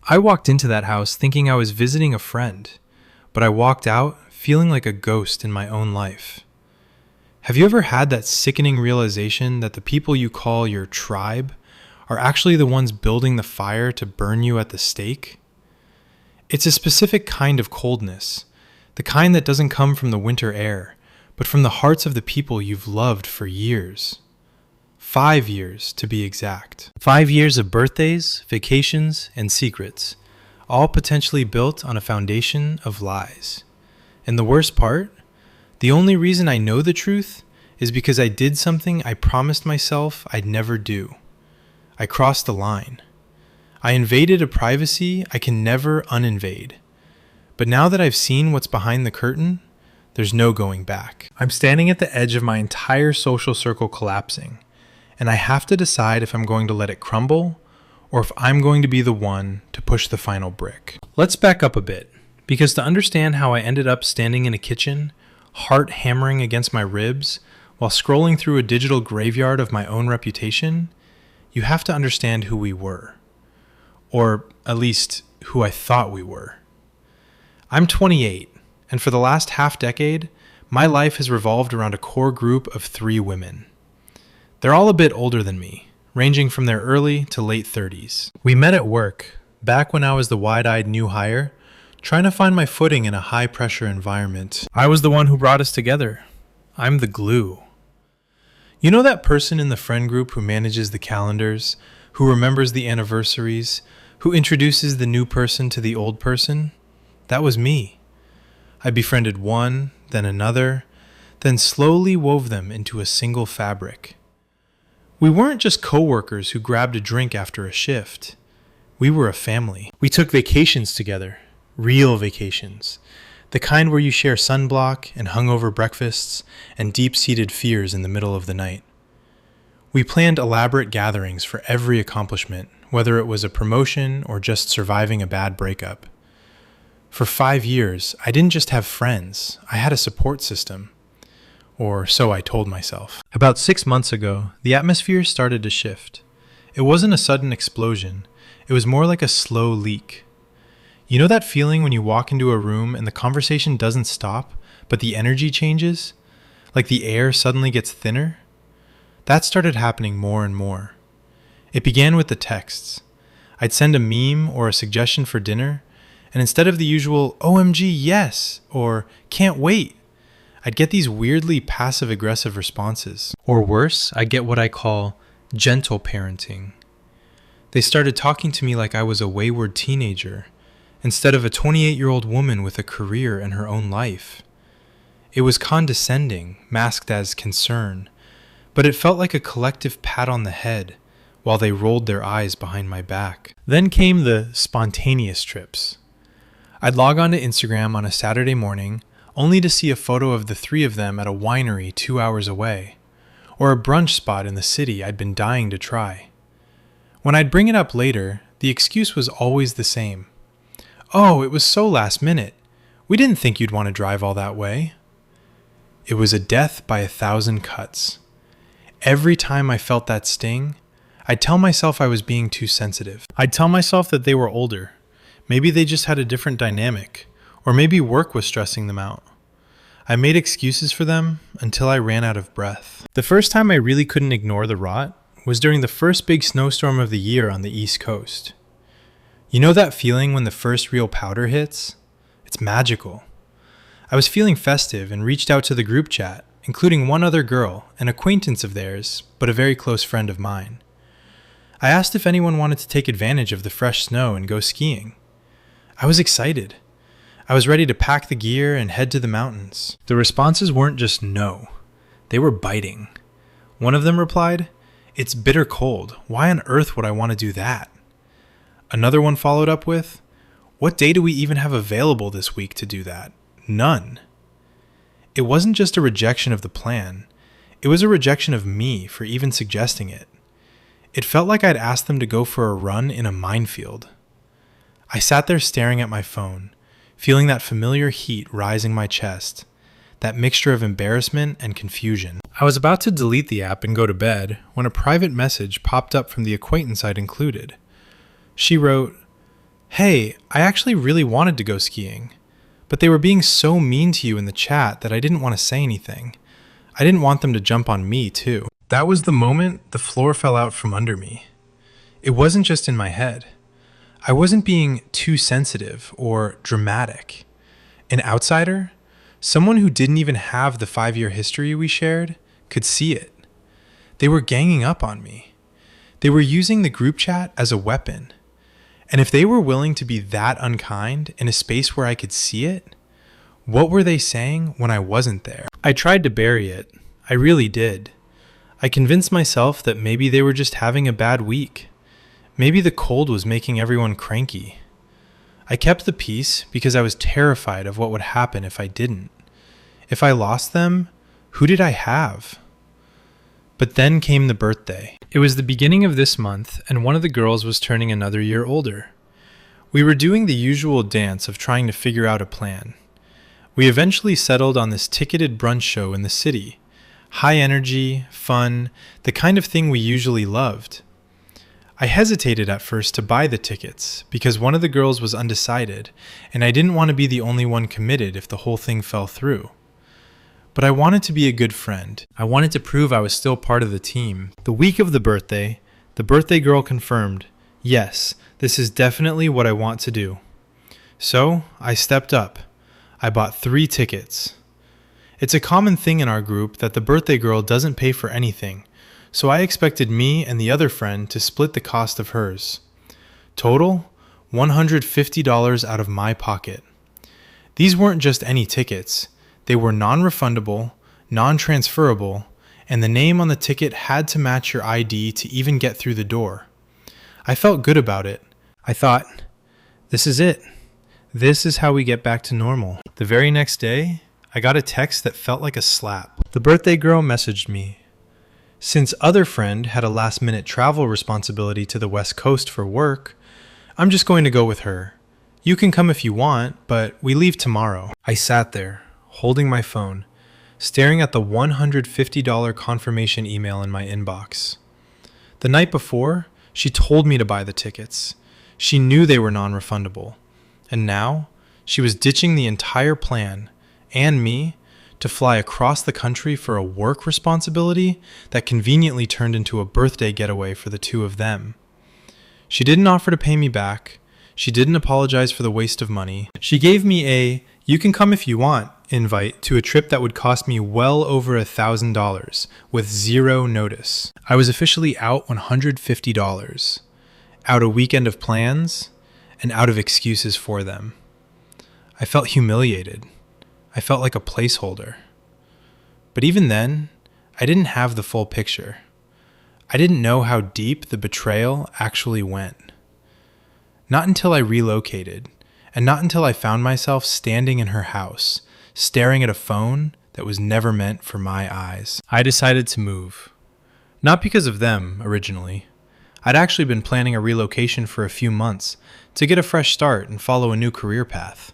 I walked into that house thinking I was visiting a friend, but I walked out feeling like a ghost in my own life. Have you ever had that sickening realization that the people you call your tribe are actually the ones building the fire to burn you at the stake? It's a specific kind of coldness, the kind that doesn't come from the winter air, but from the hearts of the people you've loved for years. 5 years, to be exact. 5 years of birthdays, vacations, and secrets, all potentially built on a foundation of lies. And the worst part? The only reason I know the truth is because I did something I promised myself I'd never do. I crossed the line. I invaded a privacy I can never uninvade. But now that I've seen what's behind the curtain, there's no going back. I'm standing at the edge of my entire social circle collapsing, and I have to decide if I'm going to let it crumble or if I'm going to be the one to push the final brick. Let's back up a bit, because to understand how I ended up standing in a kitchen, heart hammering against my ribs, while scrolling through a digital graveyard of my own reputation, you have to understand who we were. Or at least who I thought we were. I'm 28, and for the last half-decade, my life has revolved around a core group of 3 women. They're all a bit older than me, ranging from their early to late 30s. We met at work, back when I was the wide-eyed new hire, trying to find my footing in a high-pressure environment. I was the one who brought us together. I'm the glue. You know that person in the friend group who manages the calendars, who remembers the anniversaries, who introduces the new person to the old person? That was me. I befriended one, then another, then slowly wove them into a single fabric. We weren't just coworkers who grabbed a drink after a shift. We were a family. We took vacations together, real vacations, the kind where you share sunblock and hungover breakfasts and deep-seated fears in the middle of the night. We planned elaborate gatherings for every accomplishment, whether it was a promotion or just surviving a bad breakup. For 5 years, I didn't just have friends, I had a support system. Or so I told myself. About 6 months ago, the atmosphere started to shift. It wasn't a sudden explosion, it was more like a slow leak. You know that feeling when you walk into a room and the conversation doesn't stop, but the energy changes? Like the air suddenly gets thinner? That started happening more and more. It began with the texts. I'd send a meme or a suggestion for dinner, and instead of the usual OMG yes or can't wait, I'd get these weirdly passive-aggressive responses. Or worse, I'd get what I call gentle parenting. They started talking to me like I was a wayward teenager, instead of a 28-year-old woman with a career and her own life. It was condescending, masked as concern, but it felt like a collective pat on the head while they rolled their eyes behind my back. Then came the spontaneous trips. I'd log on to Instagram on a Saturday morning, only to see a photo of the 3 of them at a winery 2 hours away, or a brunch spot in the city I'd been dying to try. When I'd bring it up later, the excuse was always the same. Oh, it was so last minute. We didn't think you'd want to drive all that way. It was a death by 1,000 cuts. Every time I felt that sting, I'd tell myself I was being too sensitive. I'd tell myself that they were older. Maybe they just had a different dynamic, or maybe work was stressing them out. I made excuses for them until I ran out of breath. The first time I really couldn't ignore the rot was during the first big snowstorm of the year on the East Coast. You know that feeling when the first real powder hits? It's magical. I was feeling festive and reached out to the group chat, including one other girl, an acquaintance of theirs, but a very close friend of mine. I asked if anyone wanted to take advantage of the fresh snow and go skiing. I was excited. I was ready to pack the gear and head to the mountains. The responses weren't just no. They were biting. One of them replied, "It's bitter cold. Why on earth would I want to do that?" Another one followed up with, "What day do we even have available this week to do that? None." It wasn't just a rejection of the plan. It was a rejection of me for even suggesting it. It felt like I'd asked them to go for a run in a minefield. I sat there staring at my phone, feeling that familiar heat rising my chest, that mixture of embarrassment and confusion. I was about to delete the app and go to bed when a private message popped up from the acquaintance I'd included. She wrote, Hey, I actually really wanted to go skiing, but they were being so mean to you in the chat that I didn't want to say anything. I didn't want them to jump on me, too. That was the moment the floor fell out from under me. It wasn't just in my head. I wasn't being too sensitive or dramatic. An outsider, someone who didn't even have the 5-year history we shared, could see it. They were ganging up on me. They were using the group chat as a weapon. And if they were willing to be that unkind in a space where I could see it, what were they saying when I wasn't there? I tried to bury it. I really did. I convinced myself that maybe they were just having a bad week. Maybe the cold was making everyone cranky. I kept the peace because I was terrified of what would happen if I didn't. If I lost them, who did I have? But then came the birthday. It was the beginning of this month, and one of the girls was turning another year older. We were doing the usual dance of trying to figure out a plan. We eventually settled on this ticketed brunch show in the city. High energy, fun, the kind of thing we usually loved. I hesitated at first to buy the tickets because one of the girls was undecided, and I didn't want to be the only one committed if the whole thing fell through. But I wanted to be a good friend. I wanted to prove I was still part of the team. The week of the birthday girl confirmed, yes, this is definitely what I want to do. So I stepped up. I bought 3 tickets. It's a common thing in our group that the birthday girl doesn't pay for anything, so I expected me and the other friend to split the cost of hers. Total, $150 out of my pocket. These weren't just any tickets. They were non-refundable, non-transferable, and the name on the ticket had to match your ID to even get through the door. I felt good about it. I thought, this is it. This is how we get back to normal. The very next day, I got a text that felt like a slap. The birthday girl messaged me. Since other friend had a last-minute travel responsibility to the West Coast for work, I'm just going to go with her. You can come if you want, but we leave tomorrow. I sat there, holding my phone, staring at the $150 confirmation email in my inbox. The night before, she told me to buy the tickets. She knew they were non-refundable. And now, she was ditching the entire plan, and me, to fly across the country for a work responsibility that conveniently turned into a birthday getaway for the two of them. She didn't offer to pay me back. She didn't apologize for the waste of money. She gave me a, you can come if you want, invite to a trip that would cost me well over $1,000 with zero notice. I was officially out $150, out a weekend of plans, and out of excuses for them. I felt humiliated. I felt like a placeholder. But even then, I didn't have the full picture. I didn't know how deep the betrayal actually went. Not until I relocated, and not until I found myself standing in her house, staring at a phone that was never meant for my eyes. I decided to move. Not because of them, originally. I'd actually been planning a relocation for a few months to get a fresh start and follow a new career path.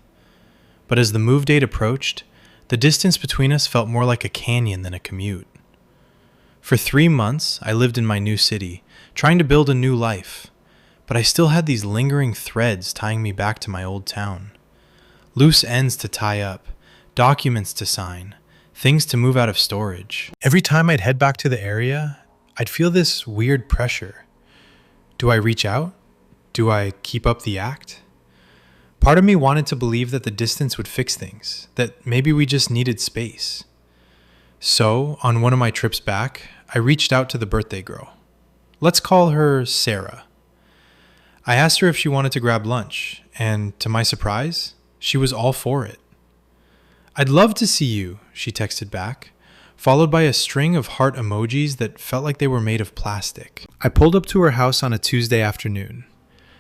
But as the move date approached, the distance between us felt more like a canyon than a commute. For 3 months, I lived in my new city, trying to build a new life, but I still had these lingering threads tying me back to my old town. Loose ends to tie up, documents to sign, things to move out of storage. Every time I'd head back to the area, I'd feel this weird pressure. Do I reach out? Do I keep up the act? Part of me wanted to believe that the distance would fix things, that maybe we just needed space. So, on one of my trips back, I reached out to the birthday girl. Let's call her Sarah. I asked her if she wanted to grab lunch, and to my surprise, she was all for it. I'd love to see you, she texted back, followed by a string of heart emojis that felt like they were made of plastic. I pulled up to her house on a Tuesday afternoon.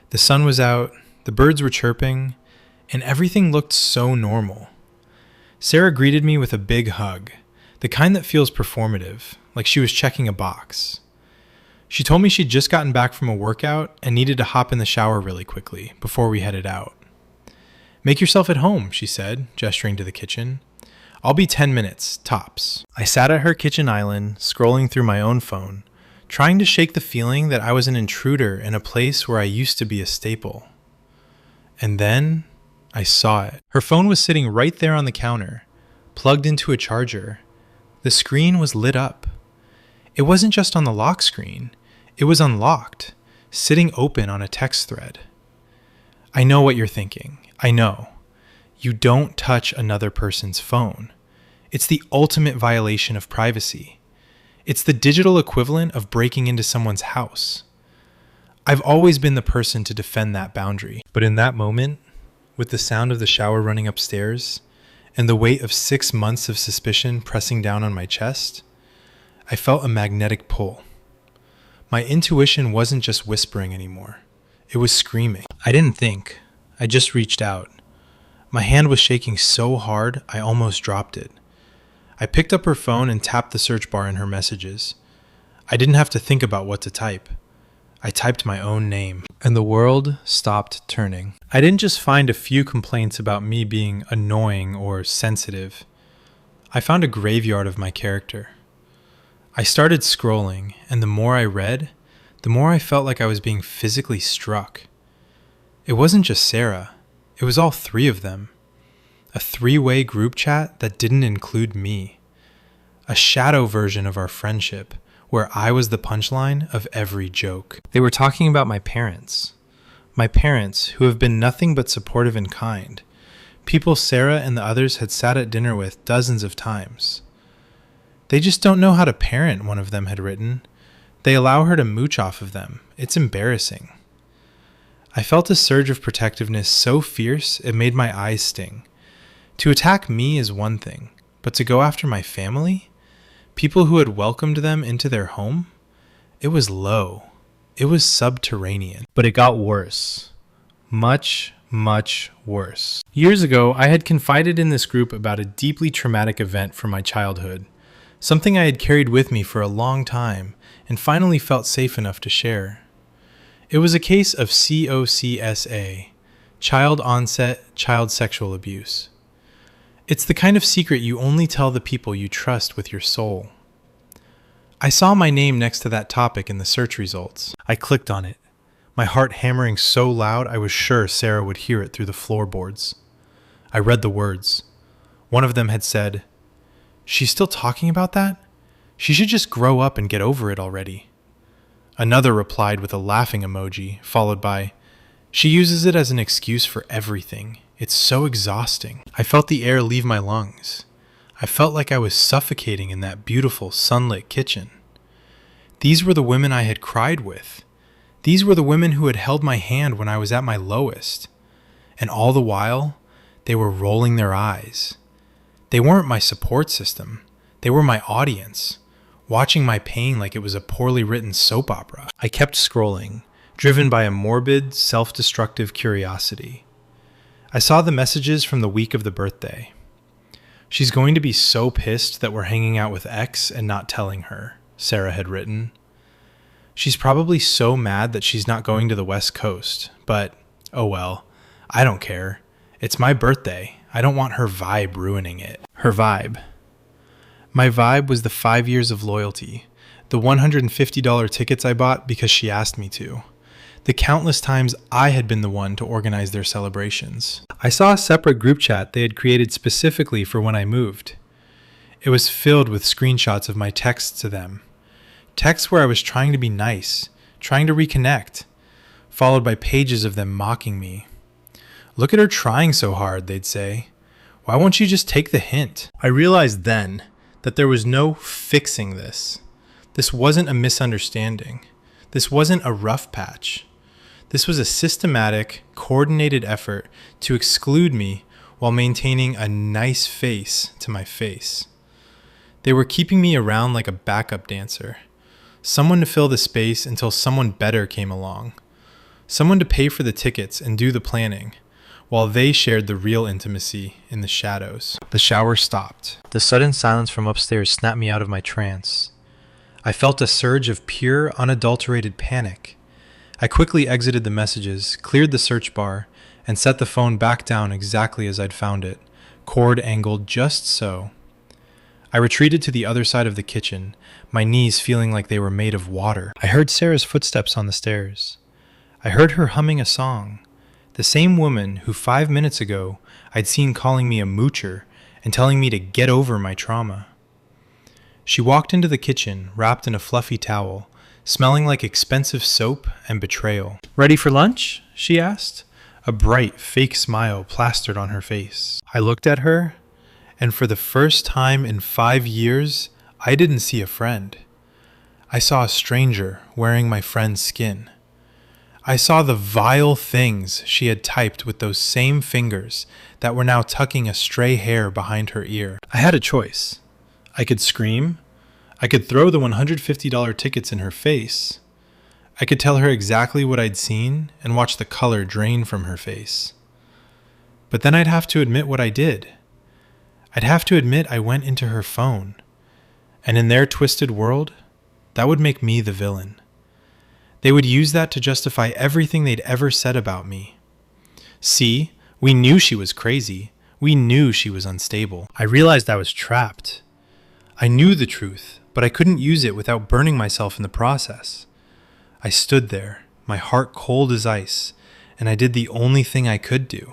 The sun was out, the birds were chirping, and everything looked so normal. Sarah greeted me with a big hug, the kind that feels performative, like she was checking a box. She told me she'd just gotten back from a workout and needed to hop in the shower really quickly before we headed out. Make yourself at home, she said, gesturing to the kitchen. I'll be 10 minutes, tops. I sat at her kitchen island, scrolling through my own phone, trying to shake the feeling that I was an intruder in a place where I used to be a staple. And then I saw it. Her phone was sitting right there on the counter, plugged into a charger. The screen was lit up. It wasn't just on the lock screen, it was unlocked, sitting open on a text thread. I know what you're thinking. I know. You don't touch another person's phone. It's the ultimate violation of privacy. It's the digital equivalent of breaking into someone's house. I've always been the person to defend that boundary. But in that moment, with the sound of the shower running upstairs and the weight of 6 months of suspicion pressing down on my chest, I felt a magnetic pull. My intuition wasn't just whispering anymore. It was screaming. I didn't think. I just reached out. My hand was shaking so hard, I almost dropped it. I picked up her phone and tapped the search bar in her messages. I didn't have to think about what to type. I typed my own name, and the world stopped turning. I didn't just find a few complaints about me being annoying or sensitive. I found a graveyard of my character. I started scrolling, and the more I read, the more I felt like I was being physically struck. It wasn't just Sarah. It was all 3 of them. A 3-way group chat that didn't include me. A shadow version of our friendship, where I was the punchline of every joke. They were talking about my parents. My parents, who have been nothing but supportive and kind. People Sarah and the others had sat at dinner with dozens of times. They just don't know how to parent, one of them had written. They allow her to mooch off of them. It's embarrassing. I felt a surge of protectiveness so fierce it made my eyes sting. To attack me is one thing, but to go after my family? People who had welcomed them into their home? It was low. It was subterranean. But it got worse. Much, much worse. Years ago, I had confided in this group about a deeply traumatic event from my childhood. Something I had carried with me for a long time and finally felt safe enough to share. It was a case of COCSA, child onset child sexual abuse. It's the kind of secret you only tell the people you trust with your soul. I saw my name next to that topic in the search results. I clicked on it, my heart hammering so loud I was sure Sarah would hear it through the floorboards. I read the words. One of them had said, "She's still talking about that? She should just grow up and get over it already." Another replied with a laughing emoji, followed by, "She uses it as an excuse for everything. It's so exhausting." I felt the air leave my lungs. I felt like I was suffocating in that beautiful sunlit kitchen. These were the women I had cried with. These were the women who had held my hand when I was at my lowest. And all the while, they were rolling their eyes. They weren't my support system. They were my audience, watching my pain like it was a poorly written soap opera. I kept scrolling, driven by a morbid, self-destructive curiosity. I saw the messages from the week of the birthday. "She's going to be so pissed that we're hanging out with X and not telling her," Sarah had written. "She's probably so mad that she's not going to the West Coast, but, oh well, I don't care. It's my birthday. I don't want her vibe ruining it." Her vibe. My vibe was the 5 years of loyalty, the $150 tickets I bought because she asked me to, the countless times I had been the one to organize their celebrations. I saw a separate group chat they had created specifically for when I moved. It was filled with screenshots of my texts to them. Texts where I was trying to be nice, trying to reconnect, followed by pages of them mocking me. "Look at her trying so hard," they'd say. "Why won't you just take the hint?" I realized then that there was no fixing this. This wasn't a misunderstanding. This wasn't a rough patch. This was a systematic, coordinated effort to exclude me while maintaining a nice face to my face. They were keeping me around like a backup dancer, someone to fill the space until someone better came along, someone to pay for the tickets and do the planning, while they shared the real intimacy in the shadows. The shower stopped. The sudden silence from upstairs snapped me out of my trance. I felt a surge of pure, unadulterated panic. I quickly exited the messages, cleared the search bar, and set the phone back down exactly as I'd found it, cord angled just so. I retreated to the other side of the kitchen, my knees feeling like they were made of water. I heard Sarah's footsteps on the stairs. I heard her humming a song, the The same woman who 5 minutes ago I'd seen calling me a moocher and telling me to get over my trauma. She walked into the kitchen wrapped in a fluffy towel, smelling like expensive soap and betrayal. "Ready for lunch?" she asked, a bright, fake smile plastered on her face. I looked at her, and for the first time in 5 years, I didn't see a friend. I saw a stranger wearing my friend's skin. I saw the vile things she had typed with those same fingers that were now tucking a stray hair behind her ear. I had a choice. I could scream. I could throw the $150 tickets in her face. I could tell her exactly what I'd seen and watch the color drain from her face. But then I'd have to admit what I did. I'd have to admit I went into her phone. And in their twisted world, that would make me the villain. They would use that to justify everything they'd ever said about me. See, we knew she was crazy. We knew she was unstable. I realized I was trapped. I knew the truth, but I couldn't use it without burning myself in the process. I stood there, my heart cold as ice, and I did the only thing I could do.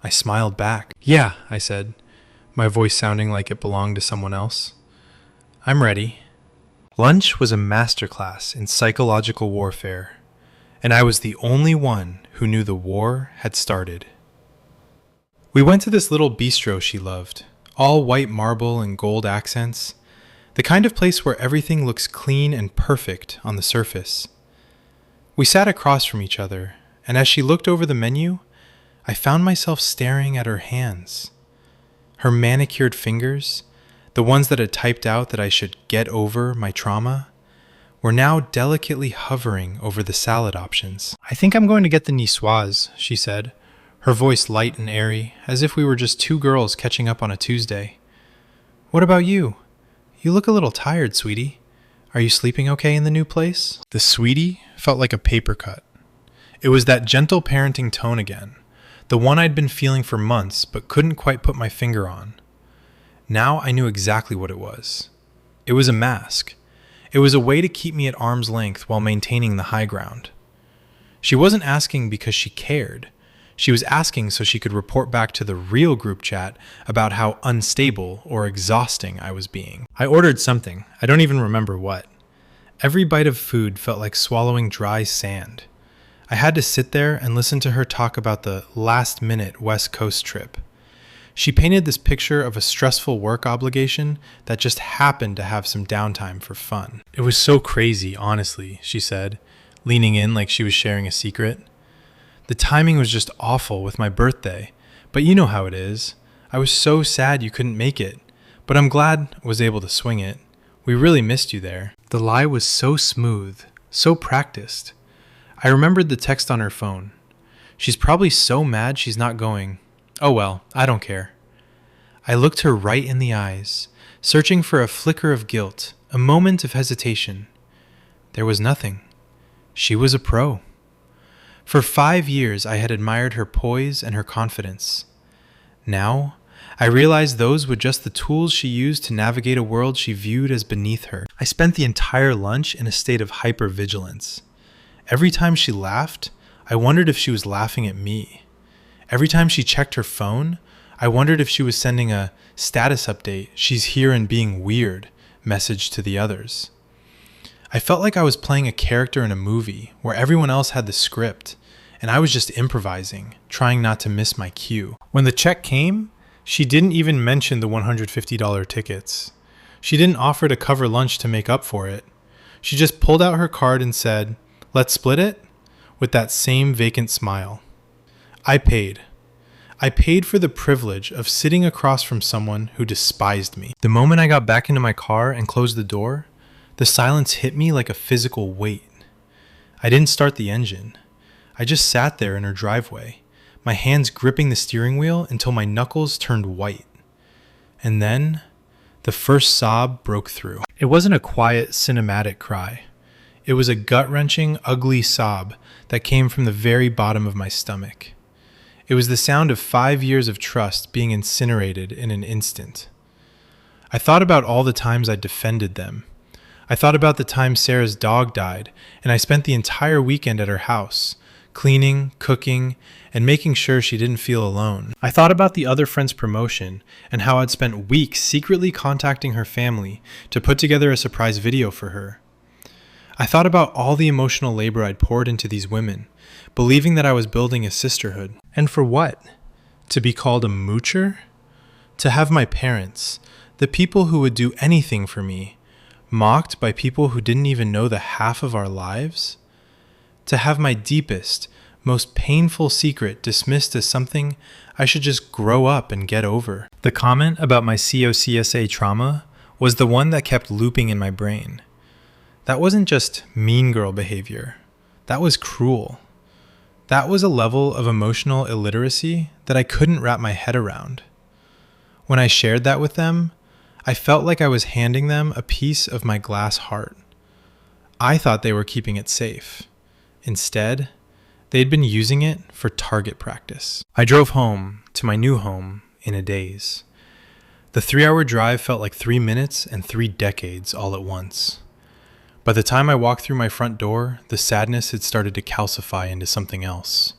I smiled back. "Yeah," I said, my voice sounding like it belonged to someone else. "I'm ready." Lunch was a masterclass in psychological warfare, and I was the only one who knew the war had started. We went to this little bistro she loved, all white marble and gold accents, the kind of place where everything looks clean and perfect on the surface. We sat across from each other, and as she looked over the menu, I found myself staring at her hands. Her manicured fingers, the ones that had typed out that I should get over my trauma, were now delicately hovering over the salad options. "I think I'm going to get the niçoise," she said, her voice light and airy, as if we were just two girls catching up on a Tuesday. "What about you? You look a little tired, sweetie. Are you sleeping okay in the new place?" The sweetie felt like a paper cut. It was that gentle parenting tone again, the one I'd been feeling for months but couldn't quite put my finger on. Now I knew exactly what it was. It was a mask. It was a way to keep me at arm's length while maintaining the high ground. She wasn't asking because she cared. She was asking so she could report back to the real group chat about how unstable or exhausting I was being. I ordered something. I don't even remember what. Every bite of food felt like swallowing dry sand. I had to sit there and listen to her talk about the last-minute West Coast trip. She painted this picture of a stressful work obligation that just happened to have some downtime for fun. "It was so crazy, honestly," she said, leaning in like she was sharing a secret. "The timing was just awful with my birthday, but you know how it is. I was so sad you couldn't make it, but I'm glad I was able to swing it. We really missed you there." The lie was so smooth, so practiced. I remembered the text on her phone. "She's probably so mad she's not going. Oh well, I don't care." I looked her right in the eyes, searching for a flicker of guilt, a moment of hesitation. There was nothing. She was a pro. For 5 years I had admired her poise and her confidence. Now, I realized those were just the tools she used to navigate a world she viewed as beneath her. I spent the entire lunch in a state of hypervigilance. Every time she laughed, I wondered if she was laughing at me. Every time she checked her phone, I wondered if she was sending a status update, "she's here and being weird," message to the others. I felt like I was playing a character in a movie where everyone else had the script, and I was just improvising, trying not to miss my cue. When the check came, she didn't even mention the $150 tickets. She didn't offer to cover lunch to make up for it. She just pulled out her card and said, "Let's split it?" with that same vacant smile. I paid. I paid for the privilege of sitting across from someone who despised me. The moment I got back into my car and closed the door, the silence hit me like a physical weight. I didn't start the engine. I just sat there in her driveway, my hands gripping the steering wheel until my knuckles turned white. And then, the first sob broke through. It wasn't a quiet, cinematic cry. It was a gut-wrenching, ugly sob that came from the very bottom of my stomach. It was the sound of 5 years of trust being incinerated in an instant. I thought about all the times I defended them. I thought about the time Sarah's dog died, and I spent the entire weekend at her house, cleaning, cooking, and making sure she didn't feel alone. I thought about the other friend's promotion and how I'd spent weeks secretly contacting her family to put together a surprise video for her. I thought about all the emotional labor I'd poured into these women, believing that I was building a sisterhood. And for what? To be called a moocher? To have my parents, the people who would do anything for me, mocked by people who didn't even know the half of our lives? To have my deepest, most painful secret dismissed as something I should just grow up and get over. The comment about my COCSA trauma was the one that kept looping in my brain. That wasn't just mean girl behavior. That was cruel. That was a level of emotional illiteracy that I couldn't wrap my head around. When I shared that with them, I felt like I was handing them a piece of my glass heart. I thought they were keeping it safe. Instead, they'd been using it for target practice. I drove home to my new home in a daze. The 3-hour drive felt like 3 minutes and 3 decades all at once. By the time I walked through my front door, the sadness had started to calcify into something else.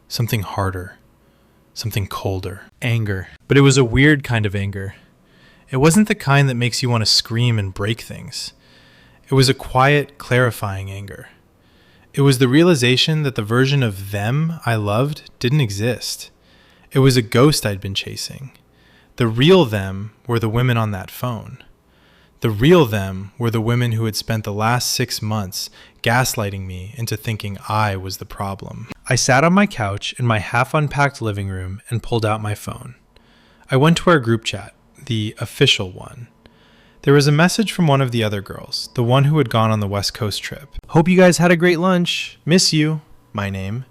Something harder. Something colder. Anger. But it was a weird kind of anger. It wasn't the kind that makes you want to scream and break things. It was a quiet, clarifying anger. It was the realization that the version of them I loved didn't exist. It was a ghost I'd been chasing. The real them were the women on that phone. The real them were the women who had spent the last 6 months gaslighting me into thinking I was the problem. I sat on my couch in my half-unpacked living room and pulled out my phone. I went to our group chat, the official one. There was a message from one of the other girls, the one who had gone on the West Coast trip. Hope you guys had a great lunch. Miss you. My name.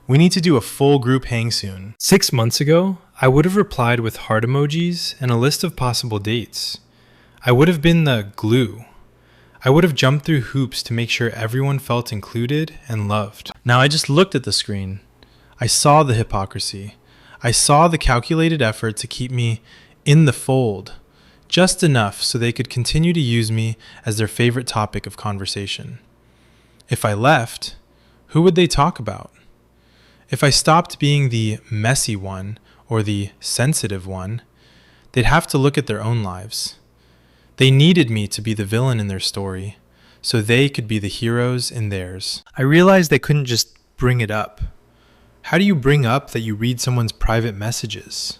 We need to do a full group hang soon. 6 months ago, I would have replied with heart emojis and a list of possible dates. I would have been the glue. I would have jumped through hoops to make sure everyone felt included and loved. Now I just looked at the screen. I saw the hypocrisy. I saw the calculated effort to keep me in the fold, just enough so they could continue to use me as their favorite topic of conversation. If I left, who would they talk about? If I stopped being the messy one or the sensitive one, they'd have to look at their own lives. They needed me to be the villain in their story, so they could be the heroes in theirs. I realized they couldn't just bring it up. How do you bring up that you read someone's private messages?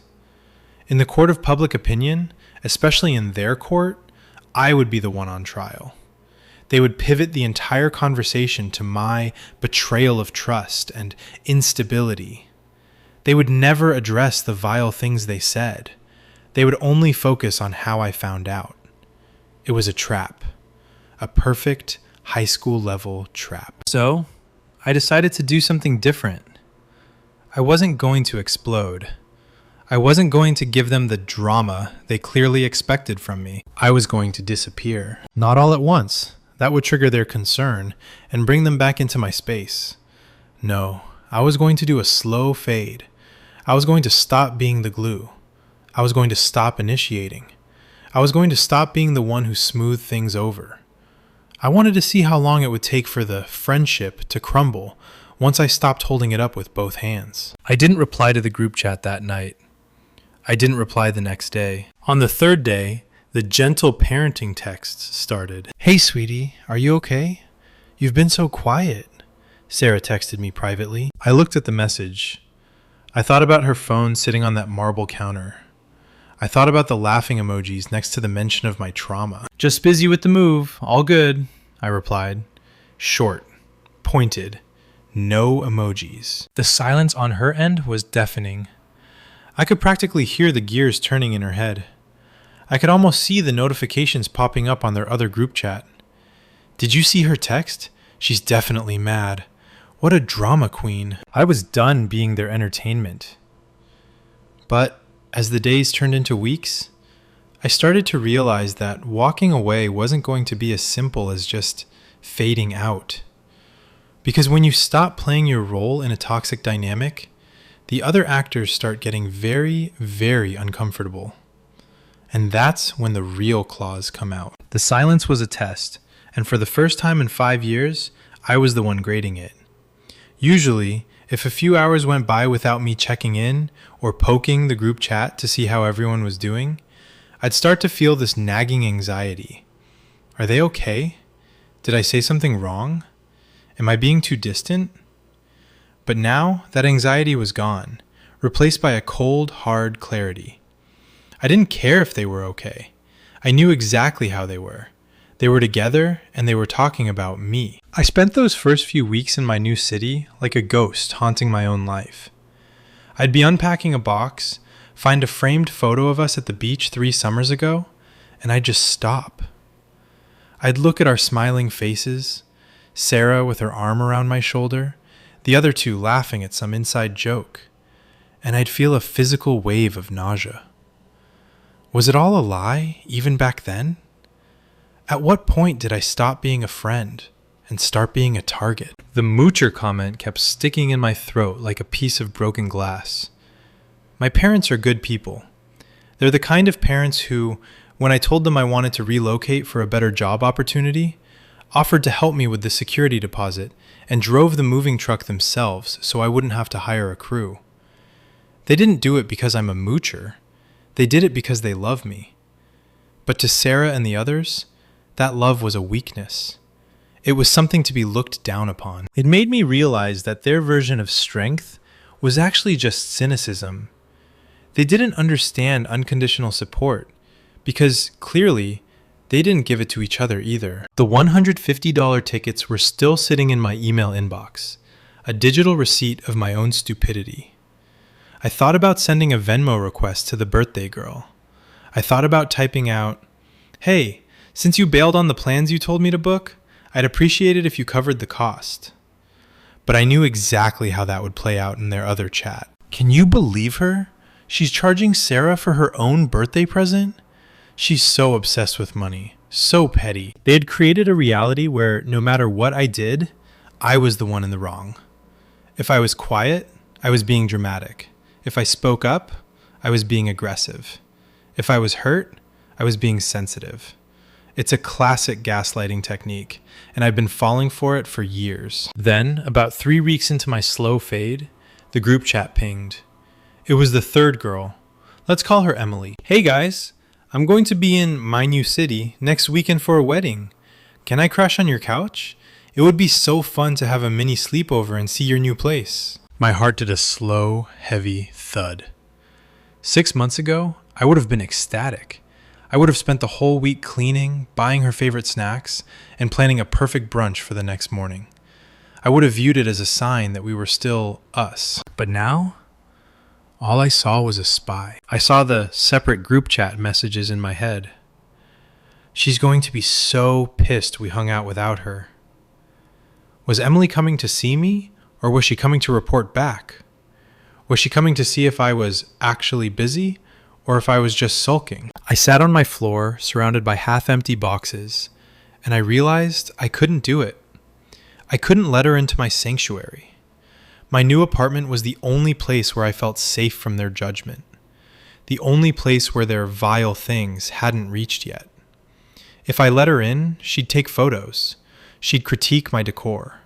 In the court of public opinion, especially in their court, I would be the one on trial. They would pivot the entire conversation to my betrayal of trust and instability. They would never address the vile things they said. They would only focus on how I found out. It was a trap. A perfect high school level trap. So, I decided to do something different. I wasn't going to explode. I wasn't going to give them the drama they clearly expected from me. I was going to disappear. Not all at once. That would trigger their concern and bring them back into my space. No, I was going to do a slow fade. I was going to stop being the glue. I was going to stop initiating. I was going to stop being the one who smoothed things over. I wanted to see how long it would take for the friendship to crumble once I stopped holding it up with both hands. I didn't reply to the group chat that night. I didn't reply the next day. On the third day, the gentle parenting texts started. Hey, sweetie, are you okay? You've been so quiet, Sarah texted me privately. I looked at the message. I thought about her phone sitting on that marble counter. I thought about the laughing emojis next to the mention of my trauma. Just busy with the move, all good, I replied. Short, pointed, no emojis. The silence on her end was deafening. I could practically hear the gears turning in her head. I could almost see the notifications popping up on their other group chat. Did you see her text? She's definitely mad. What a drama queen. I was done being their entertainment. But as the days turned into weeks, I started to realize that walking away wasn't going to be as simple as just fading out. Because when you stop playing your role in a toxic dynamic, the other actors start getting very, very uncomfortable. And that's when the real claws come out. The silence was a test, and for the first time in 5 years, I was the one grading it. Usually, if a few hours went by without me checking in or poking the group chat to see how everyone was doing, I'd start to feel this nagging anxiety. Are they okay? Did I say something wrong? Am I being too distant? But now that anxiety was gone, replaced by a cold, hard clarity. I didn't care if they were okay. I knew exactly how they were. They were together and they were talking about me. I spent those first few weeks in my new city like a ghost haunting my own life. I'd be unpacking a box, find a framed photo of us at the beach 3 summers ago, and I'd just stop. I'd look at our smiling faces, Sarah with her arm around my shoulder, the other two laughing at some inside joke, and I'd feel a physical wave of nausea. Was it all a lie, even back then? At what point did I stop being a friend and start being a target? The moocher comment kept sticking in my throat like a piece of broken glass. My parents are good people. They're the kind of parents who, when I told them I wanted to relocate for a better job opportunity, offered to help me with the security deposit and drove the moving truck themselves so I wouldn't have to hire a crew. They didn't do it because I'm a moocher. They did it because they love me. But to Sarah and the others, that love was a weakness. It was something to be looked down upon. It made me realize that their version of strength was actually just cynicism. They didn't understand unconditional support because clearly they didn't give it to each other either. The $150 tickets were still sitting in my email inbox, a digital receipt of my own stupidity. I thought about sending a Venmo request to the birthday girl. I thought about typing out, "Hey, since you bailed on the plans you told me to book, I'd appreciate it if you covered the cost." But I knew exactly how that would play out in their other chat. Can you believe her? She's charging Sarah for her own birthday present? She's so obsessed with money, so petty. They had created a reality where no matter what I did, I was the one in the wrong. If I was quiet, I was being dramatic. If I spoke up, I was being aggressive. If I was hurt, I was being sensitive. It's a classic gaslighting technique, and I've been falling for it for years. Then, about 3 weeks into my slow fade, the group chat pinged. It was the third girl. Let's call her Emily. "Hey guys, I'm going to be in my new city next weekend for a wedding. Can I crash on your couch? It would be so fun to have a mini sleepover and see your new place." My heart did a slow, heavy thud. 6 months ago, I would have been ecstatic. I would have spent the whole week cleaning, buying her favorite snacks, and planning a perfect brunch for the next morning. I would have viewed it as a sign that we were still us. But now, all I saw was a spy. I saw the separate group chat messages in my head. She's going to be so pissed we hung out without her. Was Emily coming to see me, or was she coming to report back? Was she coming to see if I was actually busy, or if I was just sulking? I sat on my floor, surrounded by half-empty boxes, and I realized I couldn't do it. I couldn't let her into my sanctuary. My new apartment was the only place where I felt safe from their judgment. The only place where their vile things hadn't reached yet. If I let her in, she'd take photos. She'd critique my decor.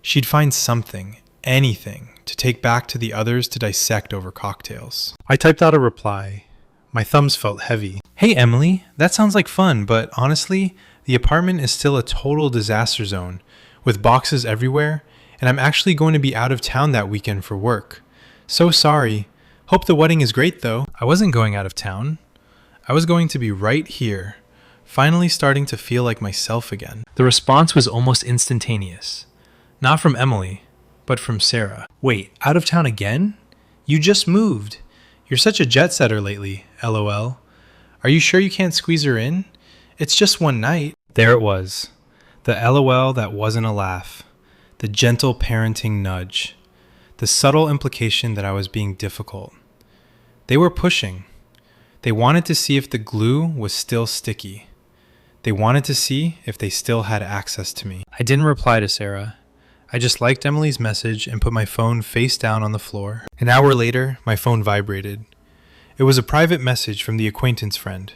She'd find something, anything, to take back to the others to dissect over cocktails. I typed out a reply. My thumbs felt heavy. "Hey Emily, that sounds like fun, but honestly, the apartment is still a total disaster zone, with boxes everywhere, and I'm actually going to be out of town that weekend for work. So sorry. Hope the wedding is great though." I wasn't going out of town. I was going to be right here, finally starting to feel like myself again. The response was almost instantaneous. Not from Emily, but from Sarah. "Wait, out of town again? You just moved. You're such a jet setter lately, LOL. Are you sure you can't squeeze her in? It's just one night." There it was. The LOL that wasn't a laugh. The gentle parenting nudge. The subtle implication that I was being difficult. They were pushing. They wanted to see if the glue was still sticky. They wanted to see if they still had access to me. I didn't reply to Sarah. I just liked Emily's message and put my phone face down on the floor. An hour later, my phone vibrated. It was a private message from the acquaintance friend,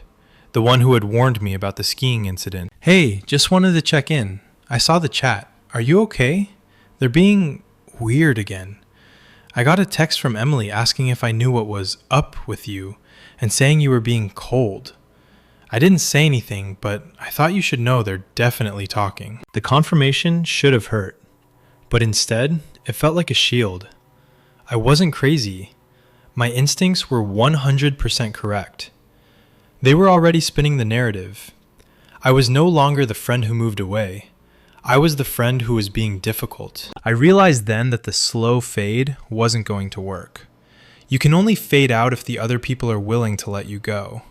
the one who had warned me about the skiing incident. "Hey, just wanted to check in. I saw the chat. Are you okay? They're being weird again. I got a text from Emily asking if I knew what was up with you and saying you were being cold. I didn't say anything, but I thought you should know they're definitely talking. The confirmation should have hurt, but instead, it felt like a shield. I wasn't crazy. My instincts were 100% correct. They were already spinning the narrative. I was no longer the friend who moved away. I was the friend who was being difficult. I realized then that the slow fade wasn't going to work. You can only fade out if the other people are willing to let you go.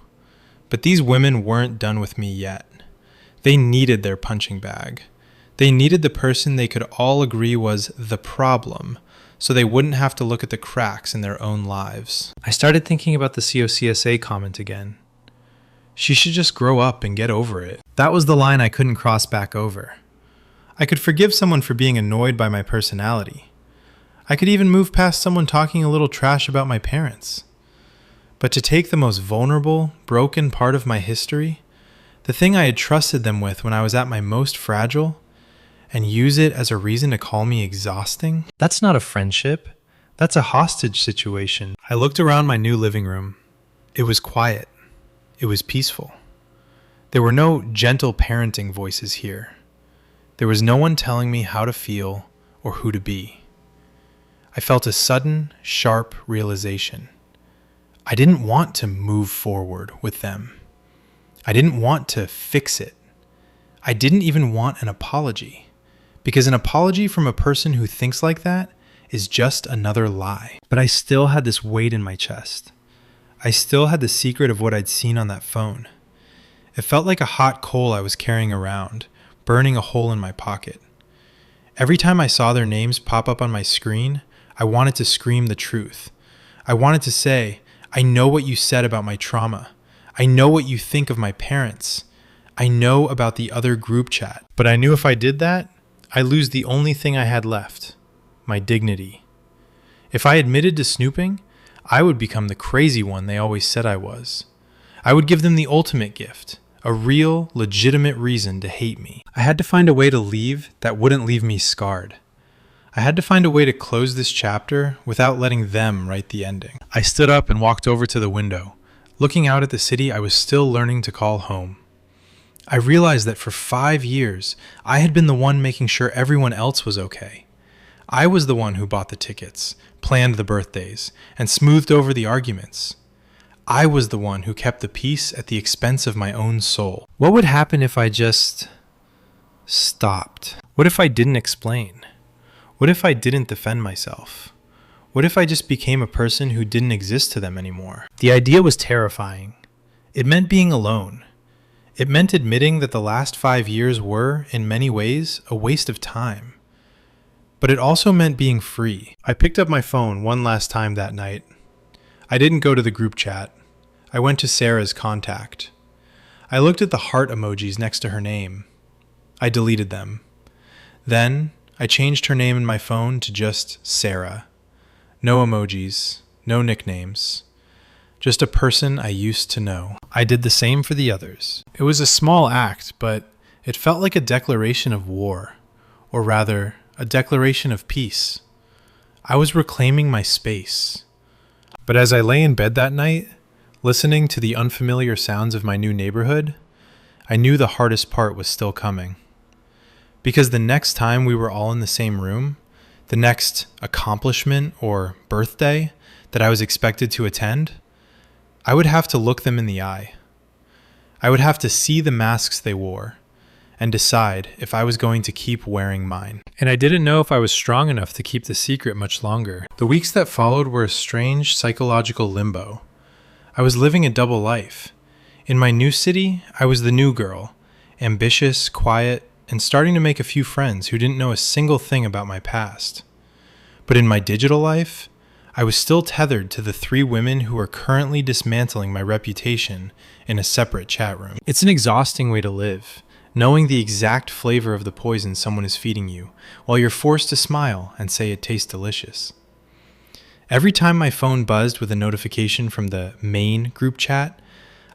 But these women weren't done with me yet. They needed their punching bag. They needed the person they could all agree was the problem, so they wouldn't have to look at the cracks in their own lives. I started thinking about the COCSA comment again. She should just grow up and get over it. That was the line I couldn't cross back over. I could forgive someone for being annoyed by my personality. I could even move past someone talking a little trash about my parents. But to take the most vulnerable, broken part of my history, the thing I had trusted them with when I was at my most fragile, and use it as a reason to call me exhausting? That's not a friendship. That's a hostage situation. I looked around my new living room. It was quiet. It was peaceful. There were no gentle parenting voices here. There was no one telling me how to feel or who to be. I felt a sudden, sharp realization. I didn't want to move forward with them. I didn't want to fix it. I didn't even want an apology, because an apology from a person who thinks like that is just another lie. But I still had this weight in my chest. I still had the secret of what I'd seen on that phone. It felt like a hot coal I was carrying around, burning a hole in my pocket. Every time I saw their names pop up on my screen, I wanted to scream the truth. I wanted to say, I know what you said about my trauma. I know what you think of my parents. I know about the other group chat. But I knew if I did that, I'd lose the only thing I had left, my dignity. If I admitted to snooping, I would become the crazy one they always said I was. I would give them the ultimate gift, a real, legitimate reason to hate me. I had to find a way to leave that wouldn't leave me scarred. I had to find a way to close this chapter without letting them write the ending. I stood up and walked over to the window. Looking out at the city I was still learning to call home. I realized that for 5 years, I had been the one making sure everyone else was okay. I was the one who bought the tickets, planned the birthdays, and smoothed over the arguments. I was the one who kept the peace at the expense of my own soul. What would happen if I just stopped? What if I didn't explain? What if I didn't defend myself? What if I just became a person who didn't exist to them anymore? The idea was terrifying. It meant being alone. It meant admitting that the last 5 years were, in many ways, a waste of time. But it also meant being free. I picked up my phone one last time that night. I didn't go to the group chat. I went to Sarah's contact. I looked at the heart emojis next to her name. I deleted them. Then, I changed her name in my phone to just Sarah. No emojis, no nicknames. Just a person I used to know. I did the same for the others. It was a small act, but it felt like a declaration of war, or rather, a declaration of peace. I was reclaiming my space. But as I lay in bed that night, listening to the unfamiliar sounds of my new neighborhood, I knew the hardest part was still coming. Because the next time we were all in the same room, the next accomplishment or birthday that I was expected to attend, I would have to look them in the eye. I would have to see the masks they wore and decide if I was going to keep wearing mine. And I didn't know if I was strong enough to keep the secret much longer. The weeks that followed were a strange psychological limbo. I was living a double life. In my new city, I was the new girl, ambitious, quiet, and starting to make a few friends who didn't know a single thing about my past. But in my digital life, I was still tethered to the 3 women who are currently dismantling my reputation in a separate chat room. It's an exhausting way to live, knowing the exact flavor of the poison someone is feeding you, while you're forced to smile and say it tastes delicious. Every time my phone buzzed with a notification from the main group chat,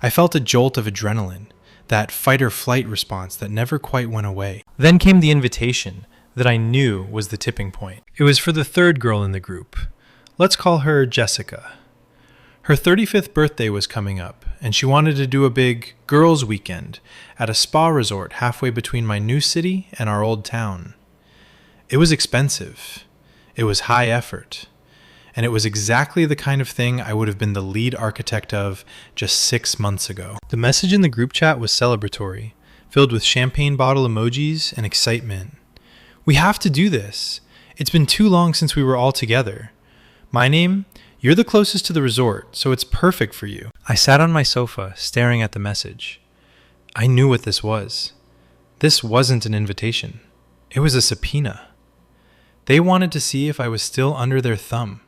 I felt a jolt of adrenaline, that fight or flight response that never quite went away. Then came the invitation, that I knew was the tipping point. It was for the third girl in the group. Let's call her Jessica. Her 35th birthday was coming up, and she wanted to do a big girls' weekend at a spa resort halfway between my new city and our old town. It was expensive. It was high effort. And it was exactly the kind of thing I would have been the lead architect of just 6 months ago. The message in the group chat was celebratory, filled with champagne bottle emojis and excitement. We have to do this. It's been too long since we were all together. My name? You're the closest to the resort, so it's perfect for you. I sat on my sofa, staring at the message. I knew what this was. This wasn't an invitation. It was a subpoena. They wanted to see if I was still under their thumb.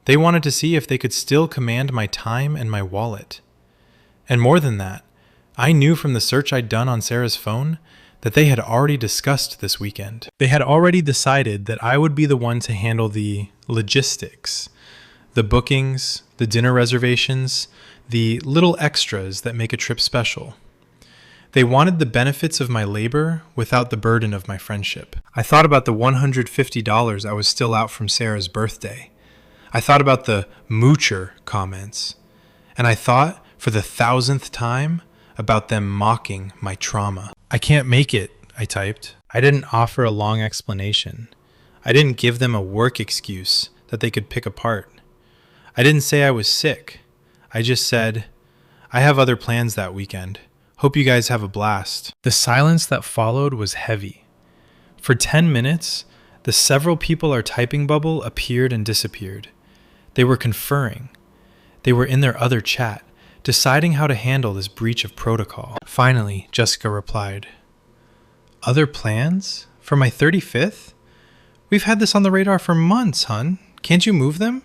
They wanted to see if they could still command my time and my wallet. And more than that, I knew from the search I'd done on Sarah's phone that they had already discussed this weekend. They had already decided that I would be the one to handle the logistics, the bookings, the dinner reservations, the little extras that make a trip special. They wanted the benefits of my labor without the burden of my friendship. I thought about the $150 I was still out from Sarah's birthday. I thought about the moocher comments. And I thought, for the 1,000th time, about them mocking my trauma. I can't make it, I typed. I didn't offer a long explanation. I didn't give them a work excuse that they could pick apart. I didn't say I was sick. I just said, I have other plans that weekend. Hope you guys have a blast. The silence that followed was heavy. For 10 minutes, the several people are typing bubble appeared and disappeared. They were conferring. They were in their other chat, deciding how to handle this breach of protocol. Finally, Jessica replied, Other plans? For my 35th? We've had this on the radar for months, hun. Can't you move them?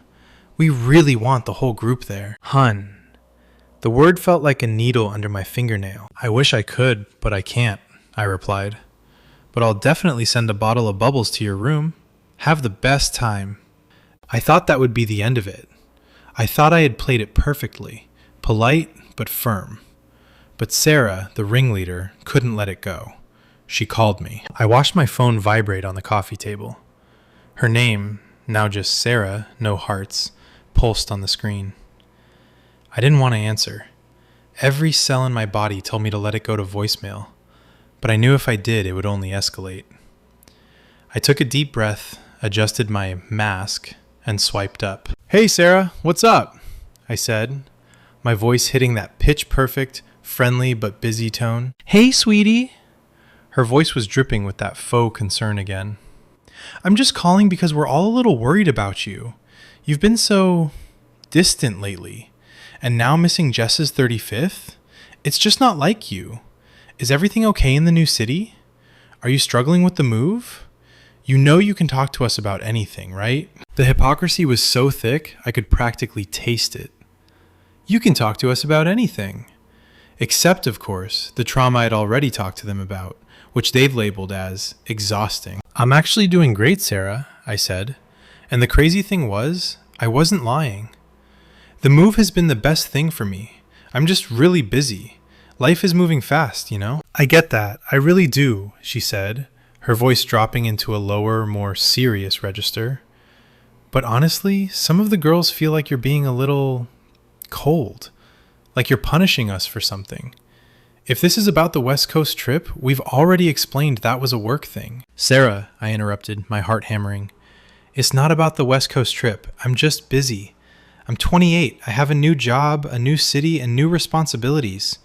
We really want the whole group there. Hun. The word felt like a needle under my fingernail. I wish I could, but I can't, I replied. But I'll definitely send a bottle of bubbles to your room. Have the best time. I thought that would be the end of it. I thought I had played it perfectly, polite but firm. But Sarah, the ringleader, couldn't let it go. She called me. I watched my phone vibrate on the coffee table. Her name, now just Sarah, no hearts, pulsed on the screen. I didn't want to answer. Every cell in my body told me to let it go to voicemail, but I knew if I did, it would only escalate. I took a deep breath, adjusted my mask, and swiped up. Hey Sarah, what's up? I said, my voice hitting that pitch-perfect, friendly but busy tone. Hey sweetie. Her voice was dripping with that faux concern again. I'm just calling because we're all a little worried about you. You've been so distant lately. And now missing Jess's 35th? It's just not like you. Is everything okay in the new city? Are you struggling with the move? You know you can talk to us about anything, right? The hypocrisy was so thick, I could practically taste it. You can talk to us about anything. Except, of course, the trauma I'd already talked to them about, which they've labeled as exhausting. I'm actually doing great, Sarah, I said. And the crazy thing was, I wasn't lying. The move has been the best thing for me. I'm just really busy. Life is moving fast, you know? I get that. I really do, she said, her voice dropping into a lower, more serious register. But honestly, some of the girls feel like you're being a little cold, like you're punishing us for something. If this is about the West Coast trip, we've already explained that was a work thing. Sarah, I interrupted, my heart hammering. It's not about the West Coast trip. I'm just busy. I'm 28. I have a new job, a new city, and new responsibilities.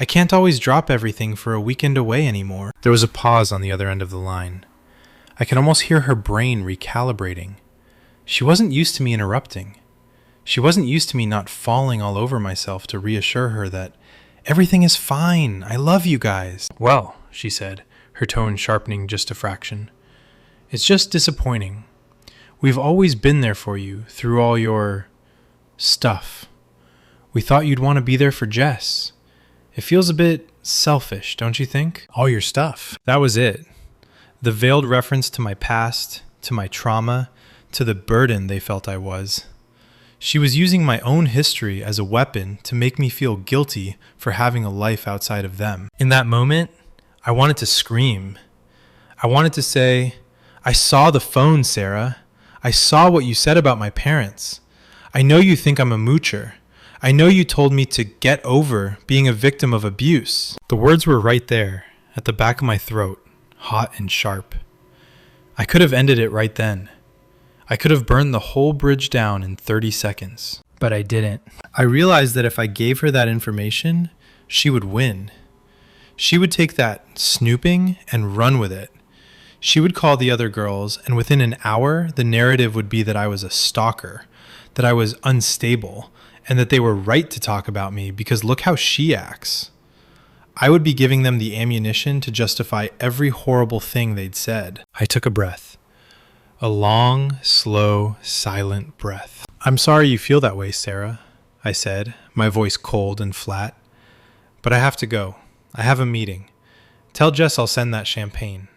I can't always drop everything for a weekend away anymore. There was a pause on the other end of the line. I could almost hear her brain recalibrating. She wasn't used to me interrupting. She wasn't used to me not falling all over myself to reassure her that everything is fine. I love you guys. Well, she said, her tone sharpening just a fraction. It's just disappointing. We've always been there for you through all your stuff. We thought you'd want to be there for Jess. It feels a bit selfish, don't you think? All your stuff. That was it. The veiled reference to my past, to my trauma, to the burden they felt I was. She was using my own history as a weapon to make me feel guilty for having a life outside of them. In that moment, I wanted to scream. I wanted to say, I saw the phone, Sarah. I saw what you said about my parents. I know you think I'm a moocher. I know you told me to get over being a victim of abuse. The words were right there, at the back of my throat, hot and sharp. I could have ended it right then. I could have burned the whole bridge down in 30 seconds. But I didn't. I realized that if I gave her that information, she would win. She would take that snooping and run with it. She would call the other girls, and within an hour, the narrative would be that I was a stalker, that I was unstable, and that they were right to talk about me because look how she acts. I would be giving them the ammunition to justify every horrible thing they'd said. I took a breath. A long, slow, silent breath. I'm sorry you feel that way, Sarah, I said, my voice cold and flat. But I have to go. I have a meeting. Tell Jess I'll send that champagne.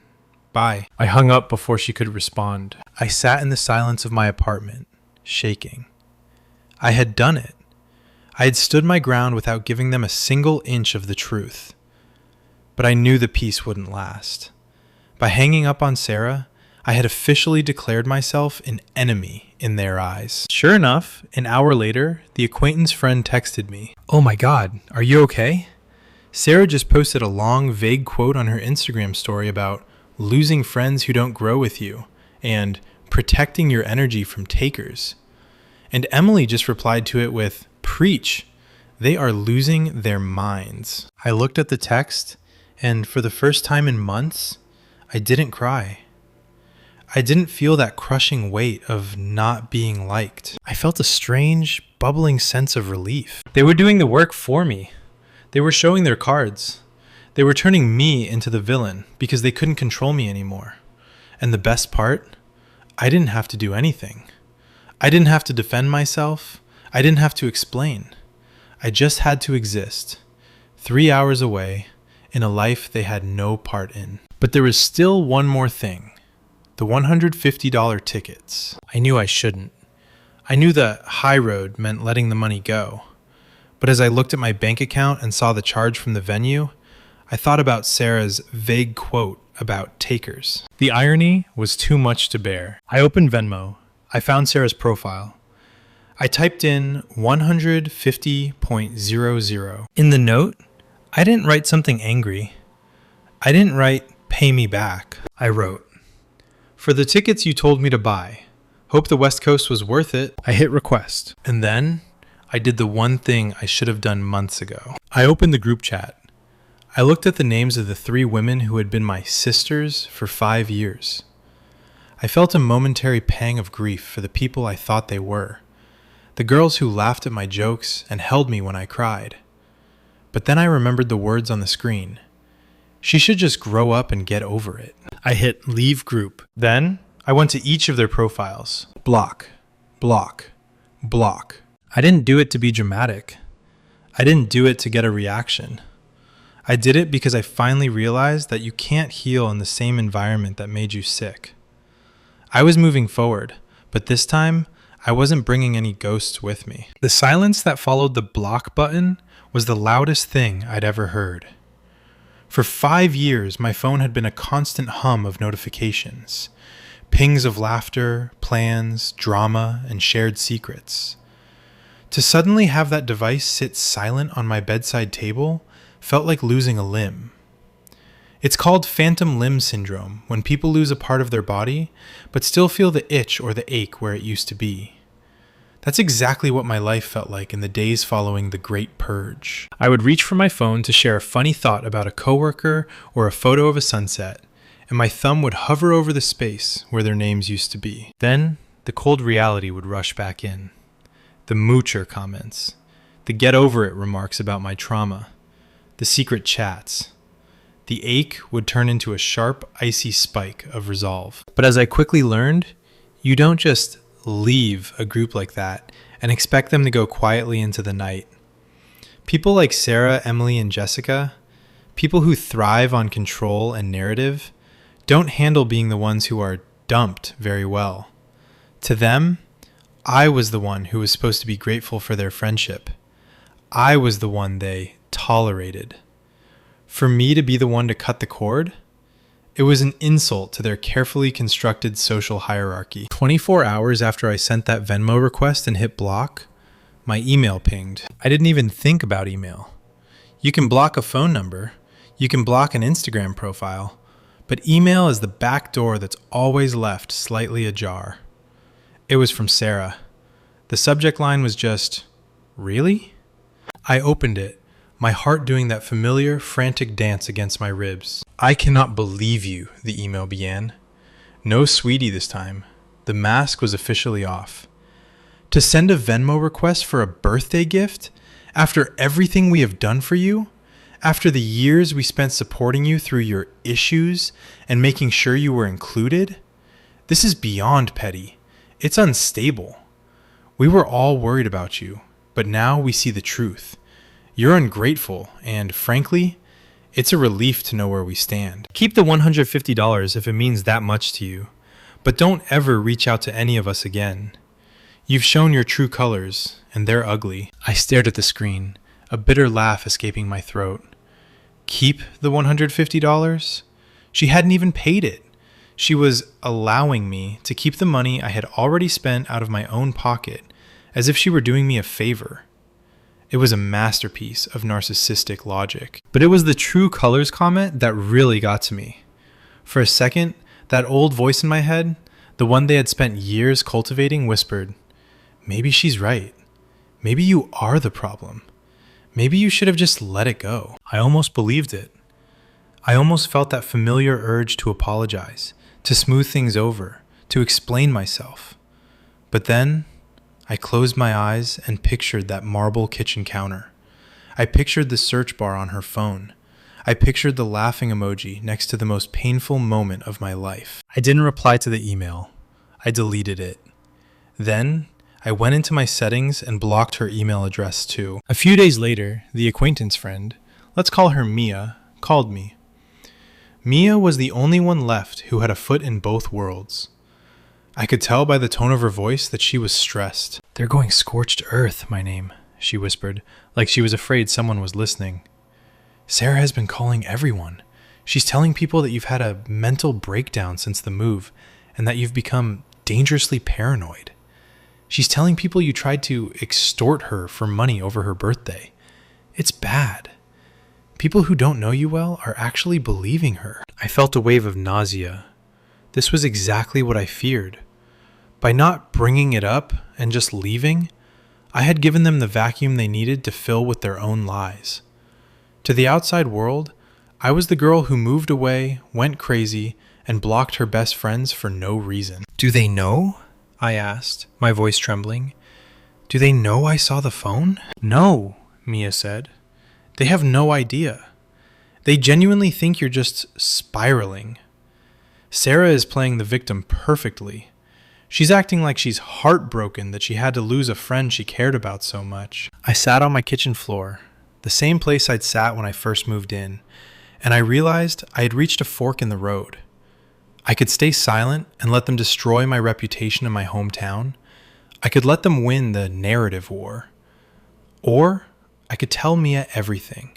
Bye. I hung up before she could respond. I sat in the silence of my apartment, shaking. I had done it. I had stood my ground without giving them a single inch of the truth. But I knew the peace wouldn't last. By hanging up on Sarah, I had officially declared myself an enemy in their eyes. Sure enough, an hour later, the acquaintance friend texted me. Oh my God, are you okay? Sarah just posted a long, vague quote on her Instagram story about losing friends who don't grow with you and protecting your energy from takers. And Emily just replied to it with, preach, they are losing their minds. I looked at the text, and for the first time in months, I didn't cry. I didn't feel that crushing weight of not being liked. I felt a strange, bubbling sense of relief. They were doing the work for me. They were showing their cards. They were turning me into the villain because they couldn't control me anymore. And the best part, I didn't have to do anything. I didn't have to defend myself. I didn't have to explain. I just had to exist, 3 hours away, in a life they had no part in. But there was still one more thing. The $150 tickets. I knew I shouldn't. I knew the high road meant letting the money go. But as I looked at my bank account and saw the charge from the venue, I thought about Sarah's vague quote about takers. The irony was too much to bear. I opened Venmo. I found Sarah's profile. I typed in 150.00. In the note, I didn't write something angry. I didn't write, pay me back. I wrote, for the tickets you told me to buy. Hope the West Coast was worth it. I hit request. And then I did the one thing I should have done months ago. I opened the group chat. I looked at the names of the 3 women who had been my sisters for 5 years. I felt a momentary pang of grief for the people I thought they were. The girls who laughed at my jokes and held me when I cried. But then I remembered the words on the screen. She should just grow up and get over it. I hit leave group. Then I went to each of their profiles. Block, block, block. I didn't do it to be dramatic. I didn't do it to get a reaction. I did it because I finally realized that you can't heal in the same environment that made you sick. I was moving forward, but this time I wasn't bringing any ghosts with me. The silence that followed the block button was the loudest thing I'd ever heard. For 5 years, my phone had been a constant hum of notifications, pings of laughter, plans, drama, and shared secrets. To suddenly have that device sit silent on my bedside table felt like losing a limb. It's called phantom limb syndrome when people lose a part of their body, but still feel the itch or the ache where it used to be. That's exactly what my life felt like in the days following the Great Purge. I would reach for my phone to share a funny thought about a coworker or a photo of a sunset, and my thumb would hover over the space where their names used to be. Then, the cold reality would rush back in. The moocher comments, the get over it remarks about my trauma, the secret chats. The ache would turn into a sharp, icy spike of resolve. But as I quickly learned, you don't just leave a group like that and expect them to go quietly into the night. People like Sarah, Emily, and Jessica, people who thrive on control and narrative, don't handle being the ones who are dumped very well. To them, I was the one who was supposed to be grateful for their friendship. I was the one they tolerated. For me to be the one to cut the cord, It was an insult to their carefully constructed social hierarchy. 24 hours after I sent that Venmo request and hit block, my email pinged. I didn't even think about email. You can block a phone number, you can block an Instagram profile, but email is the back door that's always left slightly ajar. It was from Sarah. The subject line was just, "Really?" I opened it, my heart doing that familiar, frantic dance against my ribs. "I cannot believe you," the email began. No sweetie this time. The mask was officially off. To send a Venmo request for a birthday gift? After everything we have done for you? After the years we spent supporting you through your issues and making sure you were included? This is beyond petty. It's unstable. We were all worried about you, but now we see the truth. You're ungrateful, and frankly, it's a relief to know where we stand. Keep the $150 if it means that much to you, but don't ever reach out to any of us again. You've shown your true colors, and they're ugly. I stared at the screen, a bitter laugh escaping my throat. Keep the $150? She hadn't even paid it. She was allowing me to keep the money I had already spent out of my own pocket, as if she were doing me a favor. It was a masterpiece of narcissistic logic. But it was the true colors comment that really got to me. For a second, that old voice in my head, the one they had spent years cultivating, whispered, "Maybe she's right. Maybe you are the problem. Maybe you should have just let it go." I almost believed it. I almost felt that familiar urge to apologize, to smooth things over, to explain myself. But then, I closed my eyes and pictured that marble kitchen counter. I pictured the search bar on her phone. I pictured the laughing emoji next to the most painful moment of my life. I didn't reply to the email. I deleted it. Then, I went into my settings and blocked her email address too. A few days later, the acquaintance friend, let's call her Mia, called me. Mia was the only one left who had a foot in both worlds. I could tell by the tone of her voice that she was stressed. "They're going scorched earth, my name," she whispered, like she was afraid someone was listening. "Sarah has been calling everyone. She's telling people that you've had a mental breakdown since the move and that you've become dangerously paranoid. She's telling people you tried to extort her for money over her birthday. It's bad. People who don't know you well are actually believing her." I felt a wave of nausea. This was exactly what I feared. By not bringing it up and just leaving, I had given them the vacuum they needed to fill with their own lies. To the outside world, I was the girl who moved away, went crazy, and blocked her best friends for no reason. "Do they know?" I asked, my voice trembling. "Do they know I saw the phone?" "No," Mia said. "They have no idea. They genuinely think you're just spiraling. Sarah is playing the victim perfectly. She's acting like she's heartbroken that she had to lose a friend she cared about so much." I sat on my kitchen floor, the same place I'd sat when I first moved in, and I realized I had reached a fork in the road. I could stay silent and let them destroy my reputation in my hometown. I could let them win the narrative war. Or I could tell Mia everything.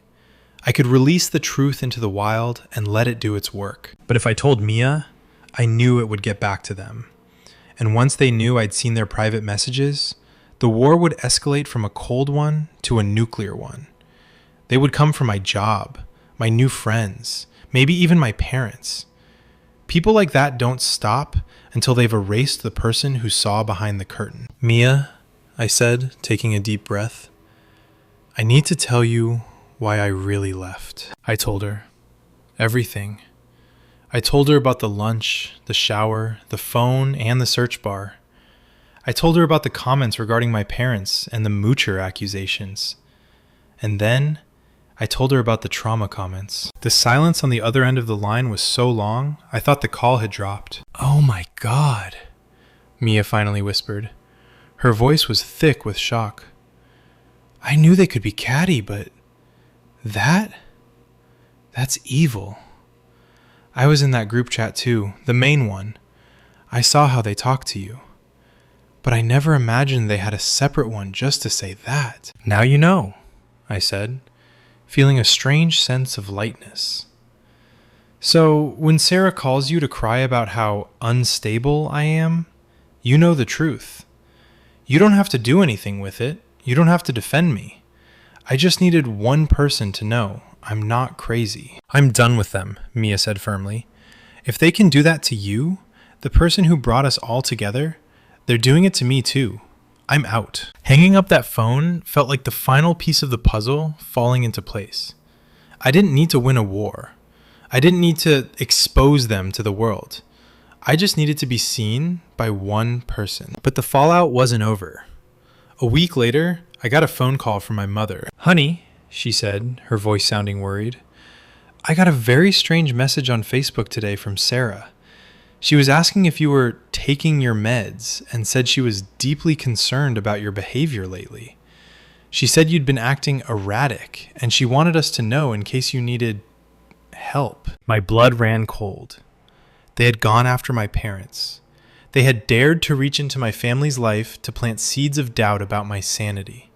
I could release the truth into the wild and let it do its work. But if I told Mia, I knew it would get back to them. And once they knew I'd seen their private messages, the war would escalate from a cold one to a nuclear one. They would come for my job, my new friends, maybe even my parents. People like that don't stop until they've erased the person who saw behind the curtain. "Mia," I said, taking a deep breath, "I need to tell you why I really left." I told her everything. I told her about the lunch, the shower, the phone, and the search bar. I told her about the comments regarding my parents and the moocher accusations. And then I told her about the trauma comments. The silence on the other end of the line was so long, I thought the call had dropped. "Oh my God," Mia finally whispered. Her voice was thick with shock. "I knew they could be catty, but that's evil. I was in that group chat too, the main one. I saw how they talked to you. But I never imagined they had a separate one just to say that." "Now you know," I said, feeling a strange sense of lightness. So, when Sarah calls you to cry about how unstable I am, you know the truth. You don't have to do anything with it. You don't have to defend me. I just needed one person to know I'm not crazy. I'm done with them, Mia said firmly. If they can do that to you, the person who brought us all together, they're doing it to me too. I'm out. Hanging up that phone felt like the final piece of the puzzle falling into place. I didn't need to win a war. I didn't need to expose them to the world. I just needed to be seen by one person. But the fallout wasn't over. A week later, I got a phone call from my mother. "Honey," she said, her voice sounding worried, "I got a very strange message on Facebook today from Sarah. She was asking if you were taking your meds and said she was deeply concerned about your behavior lately. She said you'd been acting erratic, and she wanted us to know in case you needed help." My blood ran cold. They had gone after my parents. They had dared to reach into my family's life to plant seeds of doubt about my sanity.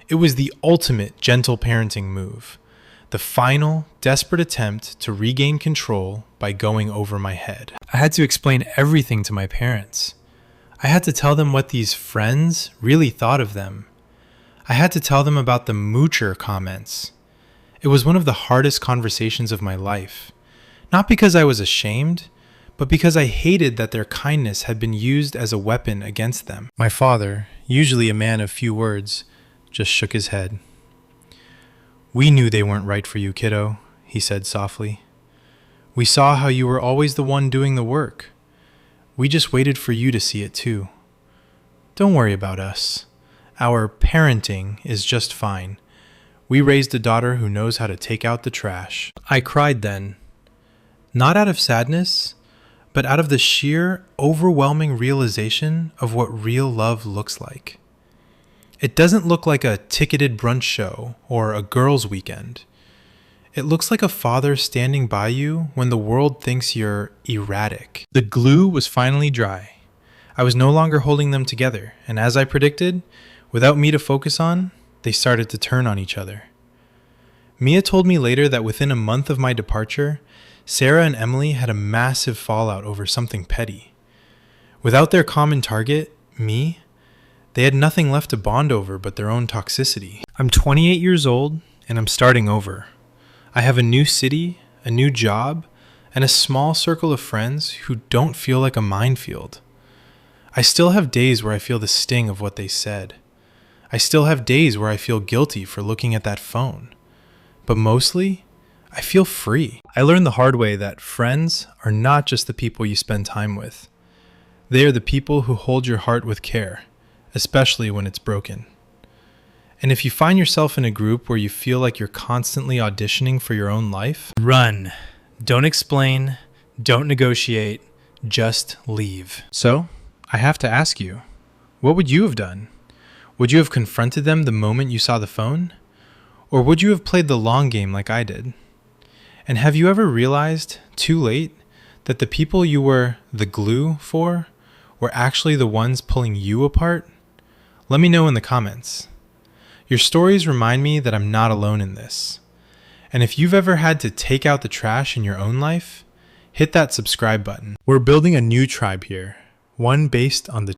It was the ultimate gentle parenting move, the final, desperate attempt to regain control by going over my head. I had to explain everything to my parents. I had to tell them what these friends really thought of them. I had to tell them about the moocher comments. It was one of the hardest conversations of my life. Not because I was ashamed, but because I hated that their kindness had been used as a weapon against them. My father, usually a man of few words, just shook his head. "We knew they weren't right for you, kiddo," he said softly. "We saw how you were always the one doing the work. We just waited for you to see it too. Don't worry about us. Our parenting is just fine. We raised a daughter who knows how to take out the trash." I cried then, not out of sadness, but out of the sheer, overwhelming realization of what real love looks like. It doesn't look like a ticketed brunch show or a girls' weekend. It looks like a father standing by you when the world thinks you're erratic. The glue was finally dry. I was no longer holding them together, and as I predicted, without me to focus on, they started to turn on each other. Mia told me later that within a month of my departure, Sarah and Emily had a massive fallout over something petty. Without their common target, me, they had nothing left to bond over but their own toxicity. I'm 28 years old, and I'm starting over. I have a new city, a new job, and a small circle of friends who don't feel like a minefield. I still have days where I feel the sting of what they said. I still have days where I feel guilty for looking at that phone. But mostly, I feel free. I learned the hard way that friends are not just the people you spend time with. They are the people who hold your heart with care, especially when it's broken. And if you find yourself in a group where you feel like you're constantly auditioning for your own life, run. Don't explain. Don't negotiate. Just leave. So, I have to ask you, what would you have done? Would you have confronted them the moment you saw the phone? Or would you have played the long game like I did? And have you ever realized, too late, that the people you were the glue for were actually the ones pulling you apart? Let me know in the comments. Your stories remind me that I'm not alone in this. And if you've ever had to take out the trash in your own life, hit that subscribe button. We're building a new tribe here, one based on the